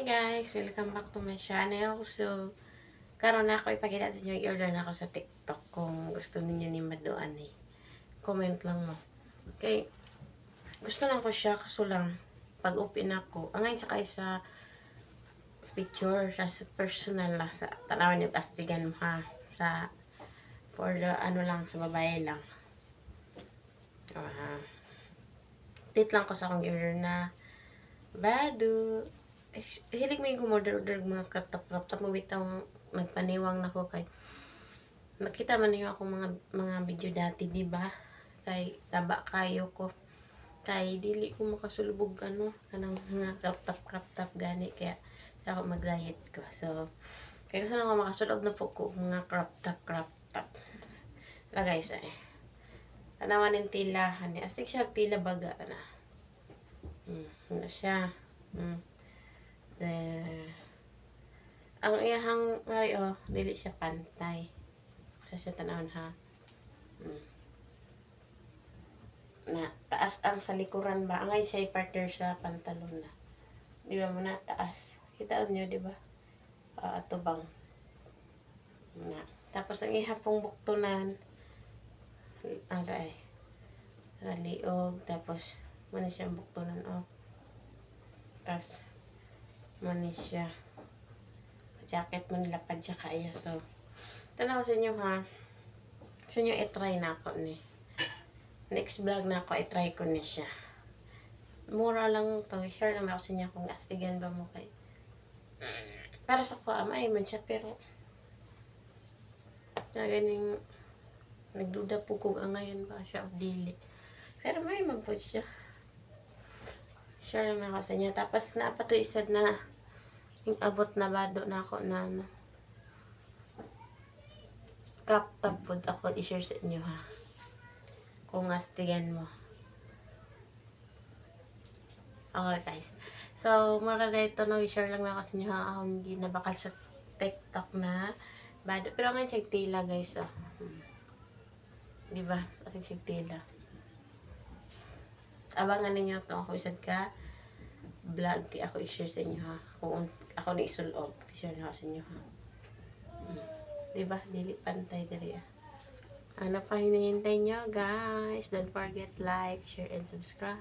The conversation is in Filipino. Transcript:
Hi guys! Welcome back to my channel. So, karon na ako ipakita sa inyo, i-order na ako sa TikTok kung gusto niyo ni Maduan eh. Comment lang mo. Okay, gusto lang ko siya kaso lang, pag open ako, angay sa kay sa picture, sa personal na, sa tanawan yung kastigan mo ha. Sa, for the ano lang, sa babae lang. Tit lang ko sa akong i-order na Badu. Hilig may gumorder-order mga krap-tap mo bitang nagpaniwang na ko kay nakita man niyo ako mga video dati, di ba? Kay taba kayo ko. Kay dili ko makasulubog kanang mga krap-tap gani kaya ako mag-diet ko. So, kaya gusto lang ako makasulob na po ko mga krap-tap. La guys ay. Tanawan ng tila, ani asig siya tila baga na. Ano siya? Ang iyahang ngari dili siya pantay. Kasi siya tanawon ha. Na taas ang sa likuran ba? Angay siya partner sa pantalon na. Di ba mo na taas? Kita nyo, di ba? Ato bang. Na. Tapos ang ihapong buktunan. Aray. Liog. Tapos mani siya ang buktunan. Tapos mani siya. Jacket mo nila pa dya kaya. So, tanaw sa inyo ha. Gusto nyo i-try na ako ni. Next vlog na ako, i-try ko na siya. Mura lang to. Share lang ako sa inyo kung astigan ba mo kay. Para sa ko, ay man siya pero na ganing nagduda po kung ngayon ba siya o dili. Pero may man po siya. Share lang ako sa inyo. Tapos na pa to isad na yung abot na bado na ako na crop top po ako i-share sa inyo ha. Kung astigan mo. Okay guys. So, mara na ito na i-share lang na ako sa inyo ha. Akong ginabakal sa TikTok na bado. Pero ngayon siya tila guys. Diba? Kasi siya tila. Abangan ninyo ito. Ako isad ka vlog ako i-share sa inyo ha. Kung ako na isulob, i-share na ako sa inyo ha. Diba? Dili pantay diri ah. Ano pa hinihintay nyo guys? Don't forget like, share, and subscribe.